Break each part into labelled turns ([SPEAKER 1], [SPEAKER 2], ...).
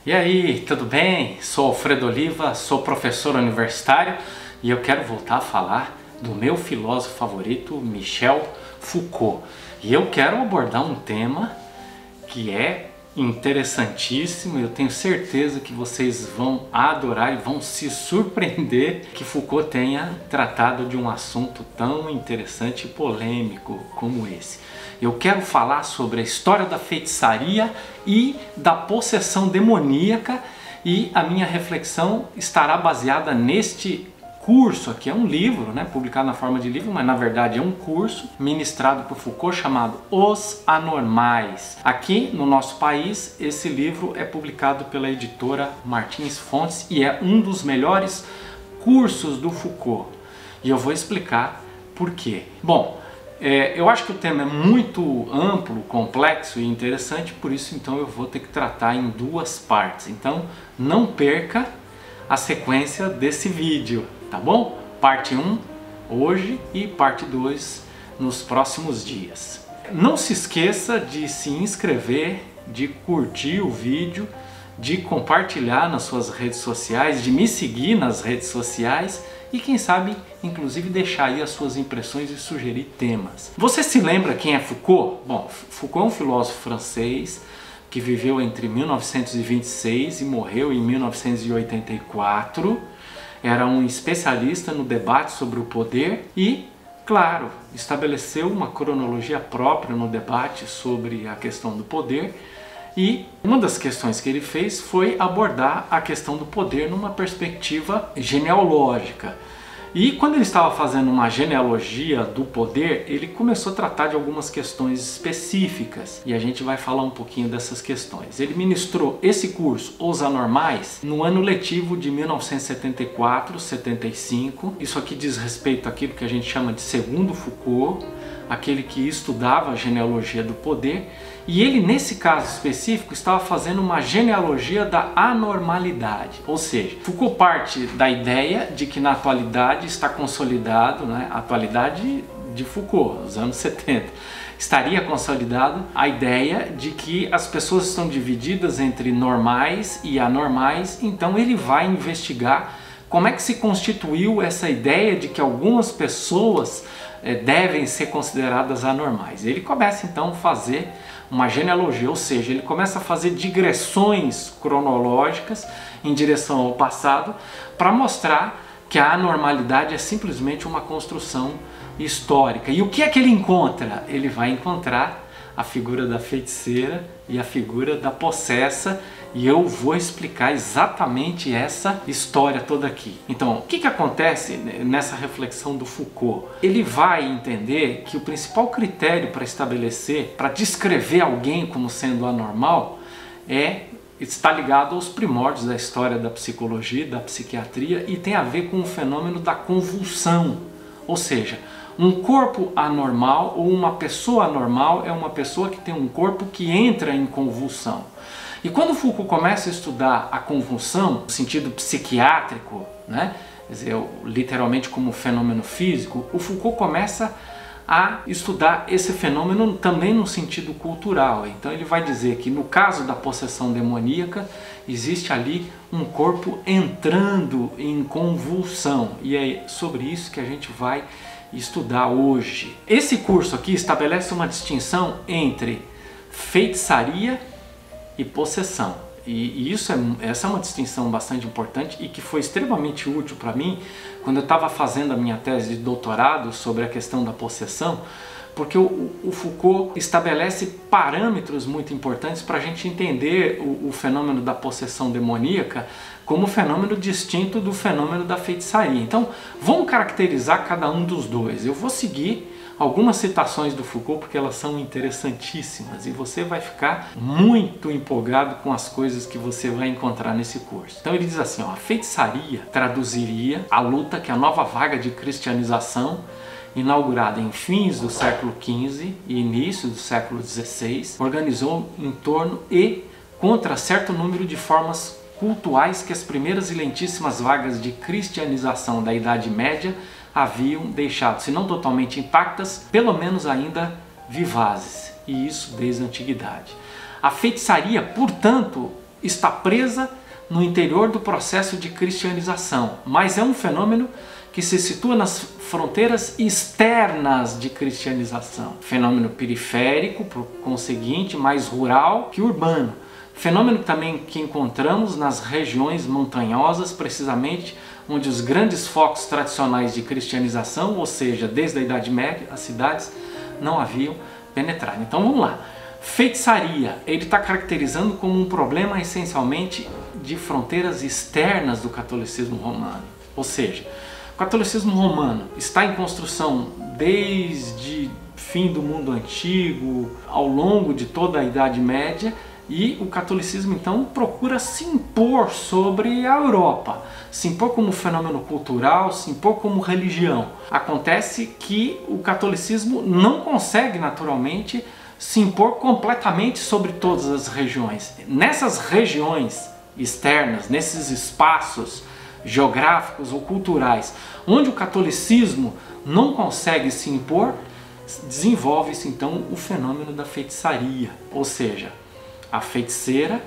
[SPEAKER 1] E aí, tudo bem? Sou Alfredo Oliva, sou professor universitário e eu quero voltar a falar do meu filósofo favorito, Michel Foucault. E eu quero abordar um tema que é interessantíssimo, eu tenho certeza que vocês vão adorar e vão se surpreender que Foucault tenha tratado de um assunto tão interessante e polêmico como esse. Eu quero falar sobre a história da feitiçaria e da possessão demoníaca, e a minha reflexão estará baseada neste curso aqui. É um livro, né, publicado na forma de livro, mas na verdade é um curso ministrado por Foucault chamado Os Anormais. Aqui no nosso país, esse livro é publicado pela editora Martins Fontes e é um dos melhores cursos do Foucault. E eu vou explicar por quê. Bom, eu acho que o tema é muito amplo, complexo e interessante, por isso então eu vou ter que tratar em duas partes. Então não perca a sequência desse vídeo, tá bom? Parte 1 hoje e parte 2 nos próximos dias. Não se esqueça de se inscrever, de curtir o vídeo, de compartilhar nas suas redes sociais, de me seguir nas redes sociais e quem sabe, inclusive, deixar aí as suas impressões e sugerir temas. Você se lembra quem é Foucault? Bom, Foucault é um filósofo francês que viveu entre 1926 e morreu em 1984. Era um especialista no debate sobre o poder e, claro, estabeleceu uma cronologia própria no debate sobre a questão do poder. E uma das questões que ele fez foi abordar a questão do poder numa perspectiva genealógica. E quando ele estava fazendo uma genealogia do poder, ele começou a tratar de algumas questões específicas. E a gente vai falar um pouquinho dessas questões. Ele ministrou esse curso, Os Anormais, no ano letivo de 1974-75. Isso aqui diz respeito àquilo que a gente chama de segundo Foucault, aquele que estudava a genealogia do poder. E ele, nesse caso específico, estava fazendo uma genealogia da anormalidade. Ou seja, Foucault parte da ideia de que na atualidade está consolidado, né, a atualidade de Foucault, nos anos 70, estaria consolidado a ideia de que as pessoas estão divididas entre normais e anormais. Então ele vai investigar como é que se constituiu essa ideia de que algumas pessoas devem ser consideradas anormais. Ele começa então a fazer uma genealogia, ou seja, ele começa a fazer digressões cronológicas em direção ao passado para mostrar que a anormalidade é simplesmente uma construção histórica. E o que é que ele encontra? Ele vai encontrar a figura da feiticeira e a figura da possessa, e eu vou explicar exatamente essa história toda aqui. Então, o que acontece nessa reflexão do Foucault? Ele vai entender que o principal critério para estabelecer, para descrever alguém como sendo anormal, está ligado aos primórdios da história da psicologia, da psiquiatria, e tem a ver com o fenômeno da convulsão. Ou seja, um corpo anormal ou uma pessoa anormal é uma pessoa que tem um corpo que entra em convulsão. E quando Foucault começa a estudar a convulsão, no sentido psiquiátrico, né, quer dizer, literalmente como fenômeno físico, o Foucault começa a estudar esse fenômeno também no sentido cultural. Então ele vai dizer que no caso da possessão demoníaca, existe ali um corpo entrando em convulsão. E é sobre isso que a gente vai estudar hoje. Esse curso aqui estabelece uma distinção entre feitiçaria e possessão. E essa é uma distinção bastante importante e que foi extremamente útil para mim quando eu estava fazendo a minha tese de doutorado sobre a questão da possessão, porque o Foucault estabelece parâmetros muito importantes para a gente entender o fenômeno da possessão demoníaca como fenômeno distinto do fenômeno da feitiçaria. Então, vamos caracterizar cada um dos dois. Eu vou seguir algumas citações do Foucault porque elas são interessantíssimas e você vai ficar muito empolgado com as coisas que você vai encontrar nesse curso. Então ele diz assim, ó, a feitiçaria traduziria a luta que a nova vaga de cristianização, inaugurada em fins do século XV e início do século XVI, organizou em torno e contra certo número de formas cultuais que as primeiras e lentíssimas vagas de cristianização da Idade Média haviam deixado, se não totalmente intactas, pelo menos ainda vivazes, e isso desde a antiguidade. A feitiçaria, portanto, está presa no interior do processo de cristianização, mas é um fenômeno que se situa nas fronteiras externas de cristianização. Fenômeno periférico, por conseguinte, mais rural que urbano. Fenômeno também que encontramos nas regiões montanhosas, precisamente onde os grandes focos tradicionais de cristianização, ou seja, desde a Idade Média, as cidades não haviam penetrado. Então vamos lá. Feitiçaria, ele está caracterizando como um problema essencialmente de fronteiras externas do catolicismo romano. Ou seja, o catolicismo romano está em construção desde fim do mundo antigo, ao longo de toda a Idade Média, e o catolicismo então procura se impor sobre a Europa, se impor como fenômeno cultural, se impor como religião. Acontece que o catolicismo não consegue naturalmente se impor completamente sobre todas as regiões. Nessas regiões externas, nesses espaços geográficos ou culturais, onde o catolicismo não consegue se impor, desenvolve-se então o fenômeno da feitiçaria. Ou seja, a feiticeira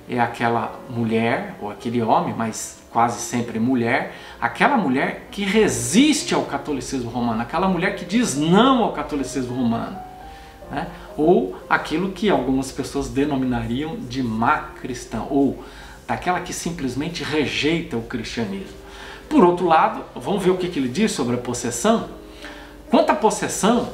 [SPEAKER 1] é aquela mulher, ou aquele homem, mas quase sempre mulher, aquela mulher que resiste ao catolicismo romano, aquela mulher que diz não ao catolicismo romano, né? Ou aquilo que algumas pessoas denominariam de má cristã, ou daquela que simplesmente rejeita o cristianismo. Por outro lado, vamos ver o que ele diz sobre a possessão. Quanto à possessão,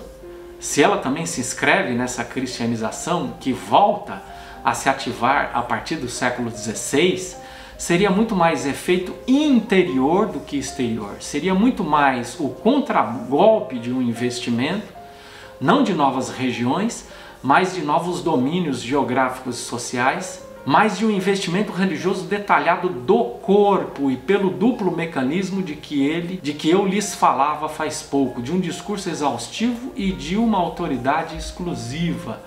[SPEAKER 1] se ela também se inscreve nessa cristianização que volta a se ativar a partir do século XVI, seria muito mais efeito interior do que exterior. Seria muito mais o contragolpe de um investimento, não de novas regiões, mas de novos domínios geográficos e sociais, mas de um investimento religioso detalhado do corpo e pelo duplo mecanismo de que eu lhes falava faz pouco, de um discurso exaustivo e de uma autoridade exclusiva.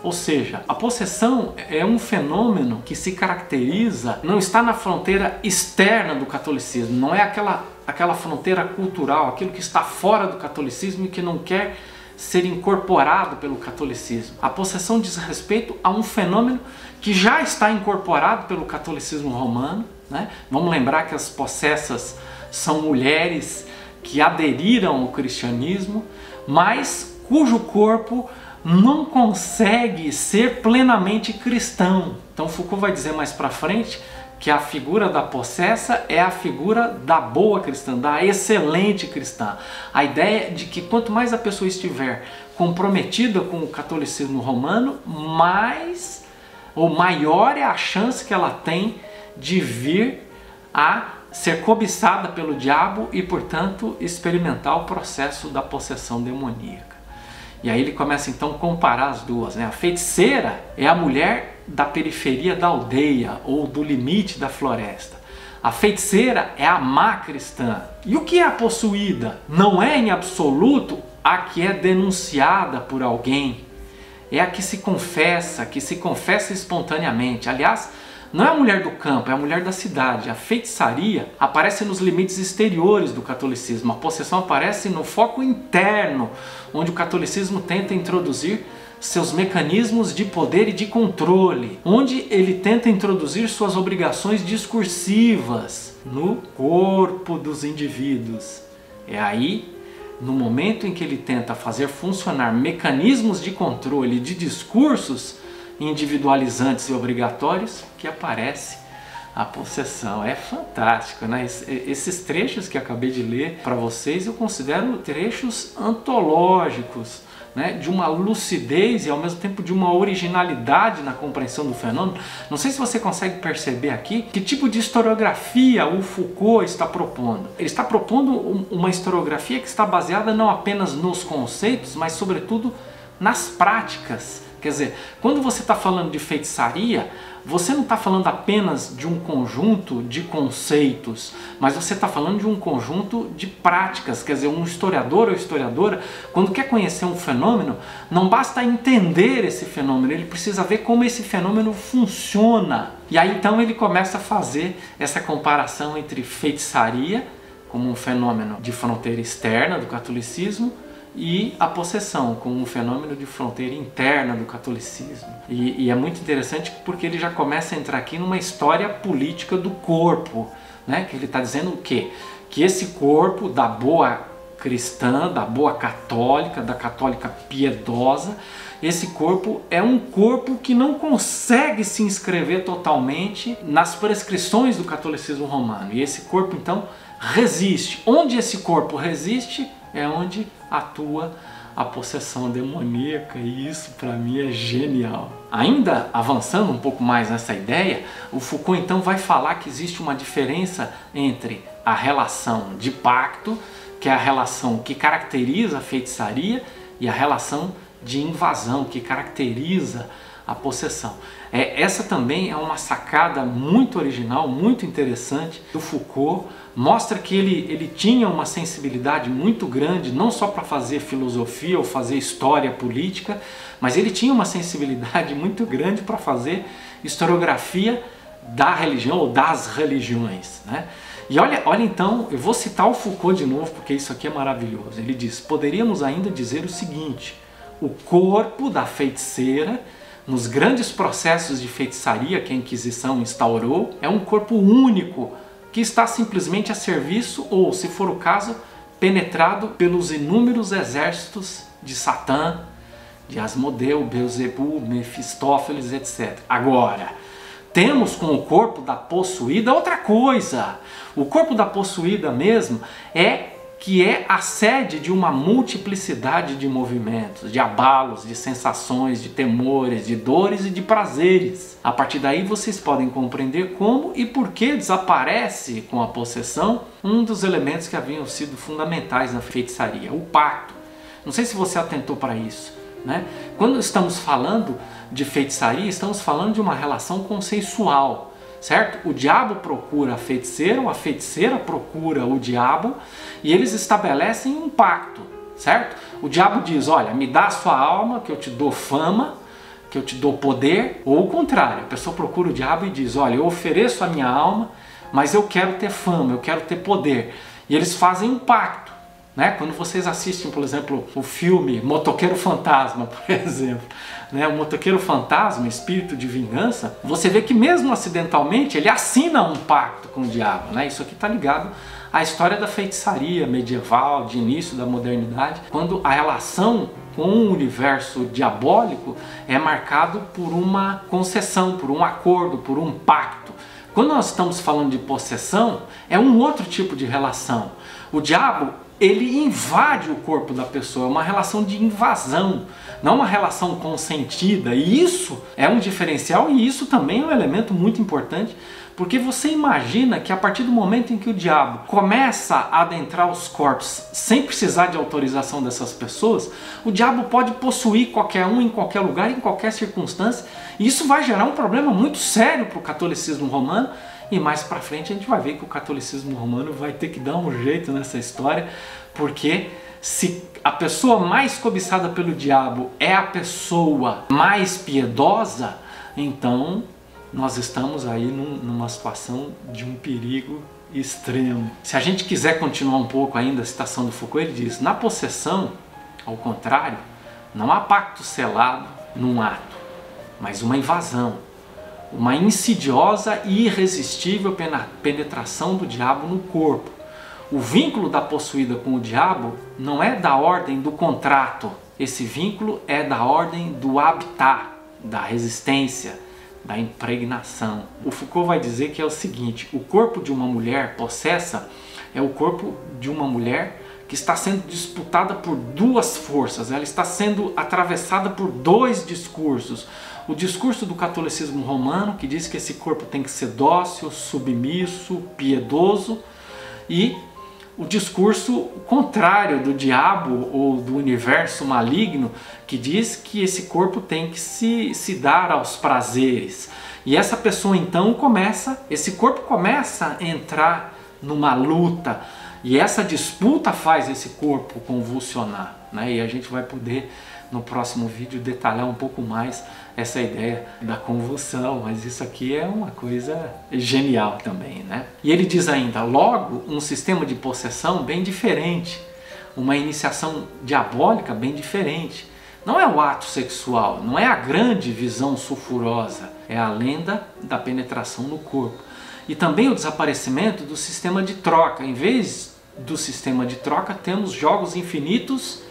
[SPEAKER 1] Ou seja, a possessão é um fenômeno que se caracteriza, não está na fronteira externa do catolicismo, não é aquela fronteira cultural, aquilo que está fora do catolicismo e que não quer ser incorporado pelo catolicismo. A possessão diz respeito a um fenômeno que já está incorporado pelo catolicismo romano, né? Vamos lembrar que as possessas são mulheres que aderiram ao cristianismo, mas cujo corpo não consegue ser plenamente cristão. Então Foucault vai dizer mais para frente que a figura da possessa é a figura da boa cristã, da excelente cristã. A ideia de que quanto mais a pessoa estiver comprometida com o catolicismo romano, mais ou maior é a chance que ela tem de vir a ser cobiçada pelo diabo e, portanto, experimentar o processo da possessão demoníaca. E aí ele começa então a comparar as duas, né? A feiticeira é a mulher da periferia da aldeia ou do limite da floresta. A feiticeira é a má cristã. E o que é a possuída? Não é em absoluto a que é denunciada por alguém. É a que se confessa espontaneamente. Aliás, não é a mulher do campo, é a mulher da cidade. A feitiçaria aparece nos limites exteriores do catolicismo. A possessão aparece no foco interno, onde o catolicismo tenta introduzir seus mecanismos de poder e de controle, onde ele tenta introduzir suas obrigações discursivas no corpo dos indivíduos. É aí, no momento em que ele tenta fazer funcionar mecanismos de controle de discursos individualizantes e obrigatórios, que aparece a possessão. É fantástico, né? Esses trechos que acabei de ler para vocês eu considero trechos antológicos, né? De uma lucidez e ao mesmo tempo de uma originalidade na compreensão do fenômeno. Não sei se você consegue perceber aqui que tipo de historiografia o Foucault está propondo. Ele está propondo uma historiografia que está baseada não apenas nos conceitos, mas sobretudo nas práticas. Quer dizer, quando você está falando de feitiçaria, você não está falando apenas de um conjunto de conceitos, mas você está falando de um conjunto de práticas. Quer dizer, um historiador ou historiadora, quando quer conhecer um fenômeno, não basta entender esse fenômeno, ele precisa ver como esse fenômeno funciona. E aí então ele começa a fazer essa comparação entre feitiçaria, como um fenômeno de fronteira externa do catolicismo, e a possessão como um fenômeno de fronteira interna do catolicismo. E é muito interessante porque ele já começa a entrar aqui numa história política do corpo, né? Que ele está dizendo o quê? Que esse corpo da boa cristã, da boa católica, da católica piedosa, esse corpo é um corpo que não consegue se inscrever totalmente nas prescrições do catolicismo romano. E esse corpo então resiste. Onde esse corpo resiste é onde atua a possessão demoníaca, e isso para mim é genial. Ainda avançando um pouco mais nessa ideia, o Foucault então vai falar que existe uma diferença entre a relação de pacto, que é a relação que caracteriza a feitiçaria, e a relação de invasão, que caracteriza a possessão. Essa também é uma sacada muito original, muito interessante do Foucault. Mostra que ele tinha uma sensibilidade muito grande, não só para fazer filosofia ou fazer história política, mas ele tinha uma sensibilidade muito grande para fazer historiografia da religião ou das religiões, né? E olha então, eu vou citar o Foucault de novo porque isso aqui é maravilhoso. Ele diz: poderíamos ainda dizer o seguinte: o corpo da feiticeira, nos grandes processos de feitiçaria que a Inquisição instaurou, é um corpo único que está simplesmente a serviço ou, se for o caso, penetrado pelos inúmeros exércitos de Satã, de Asmodeu, Beelzebub, Mefistófeles, etc. Agora, temos com o corpo da possuída outra coisa. O corpo da possuída mesmo é a sede de uma multiplicidade de movimentos, de abalos, de sensações, de temores, de dores e de prazeres. A partir daí vocês podem compreender como e por que desaparece com a possessão um dos elementos que haviam sido fundamentais na feitiçaria, o pacto. Não sei se você atentou para isso, né? Quando estamos falando de feitiçaria, estamos falando de uma relação consensual, certo? O diabo procura a feiticeira, ou a feiticeira procura o diabo, e eles estabelecem um pacto, certo? O diabo diz: olha, me dá a sua alma que eu te dou fama, que eu te dou poder, ou o contrário, a pessoa procura o diabo e diz: olha, eu ofereço a minha alma, mas eu quero ter fama, eu quero ter poder. E eles fazem um pacto, né? Quando vocês assistem, por exemplo, o filme Motoqueiro Fantasma, por exemplo, né? O Motoqueiro Fantasma, Espírito de Vingança, você vê que mesmo acidentalmente ele assina um pacto com o diabo, né? Isso aqui está ligado à história da feitiçaria medieval, de início da modernidade, quando a relação com o universo diabólico é marcado por uma concessão, por um acordo, por um pacto. Quando nós estamos falando de possessão, é um outro tipo de relação. O diabo, ele invade o corpo da pessoa, é uma relação de invasão, não uma relação consentida. E isso é um diferencial, e isso também é um elemento muito importante, porque você imagina que a partir do momento em que o diabo começa a adentrar os corpos sem precisar de autorização dessas pessoas, o diabo pode possuir qualquer um em qualquer lugar, em qualquer circunstância, e isso vai gerar um problema muito sério para o catolicismo romano. E mais para frente a gente vai ver que o catolicismo romano vai ter que dar um jeito nessa história, porque se a pessoa mais cobiçada pelo diabo é a pessoa mais piedosa, então nós estamos aí numa situação de um perigo extremo. Se a gente quiser continuar um pouco ainda a citação do Foucault, ele diz: na possessão, ao contrário, não há pacto selado num ato, mas uma invasão, uma insidiosa e irresistível penetração do diabo no corpo. O vínculo da possuída com o diabo não é da ordem do contrato, esse vínculo é da ordem do habitat, da resistência, da impregnação. O Foucault vai dizer que é o seguinte: o corpo de uma mulher possessa é o corpo de uma mulher que está sendo disputada por duas forças, ela está sendo atravessada por dois discursos. O discurso do catolicismo romano, que diz que esse corpo tem que ser dócil, submisso, piedoso, e o discurso contrário do diabo ou do universo maligno, que diz que esse corpo tem que se dar aos prazeres. E essa pessoa então esse corpo começa a entrar numa luta, e essa disputa faz esse corpo convulsionar, né? E a gente vai poder no próximo vídeo detalhar um pouco mais essa ideia da convulsão, mas isso aqui é uma coisa genial também, né? E ele diz ainda: logo, um sistema de possessão bem diferente, uma iniciação diabólica bem diferente. Não é o ato sexual, não é a grande visão sulfurosa, é a lenda da penetração no corpo. E também o desaparecimento do sistema de troca. Em vez do sistema de troca, temos jogos infinitos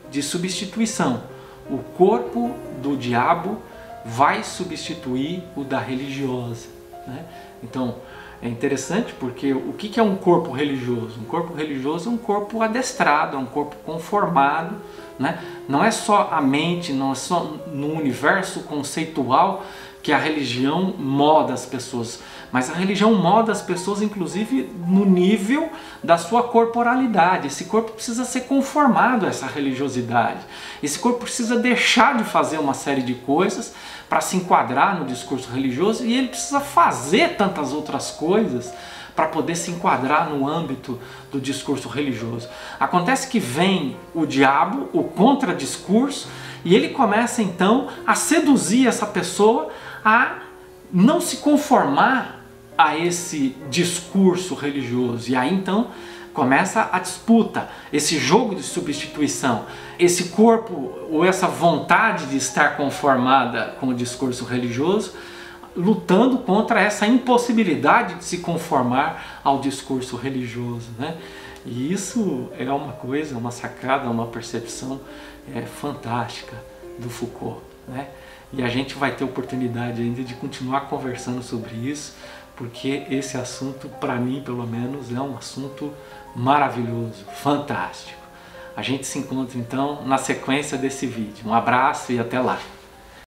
[SPEAKER 1] de substituição. O corpo do diabo vai substituir o da religiosa, né? Então é interessante porque o que é um corpo religioso? Um corpo religioso é um corpo adestrado, é um corpo conformado, né? Não é só a mente, não é só no universo conceitual que a religião moda as pessoas, mas a religião moda as pessoas inclusive no nível da sua corporalidade. Esse corpo precisa ser conformado a essa religiosidade. Esse corpo precisa deixar de fazer uma série de coisas para se enquadrar no discurso religioso, e ele precisa fazer tantas outras coisas para poder se enquadrar no âmbito do discurso religioso. Acontece que vem o diabo, o contradiscurso, e ele começa então a seduzir essa pessoa a não se conformar a esse discurso religioso. E aí então começa a disputa, esse jogo de substituição, esse corpo ou essa vontade de estar conformada com o discurso religioso, lutando contra essa impossibilidade de se conformar ao discurso religioso, né? E isso é uma coisa, uma sacada, uma percepção fantástica do Foucault, né? E a gente vai ter oportunidade ainda de continuar conversando sobre isso, porque esse assunto, para mim pelo menos, é um assunto maravilhoso, fantástico. A gente se encontra então na sequência desse vídeo. Um abraço e até lá!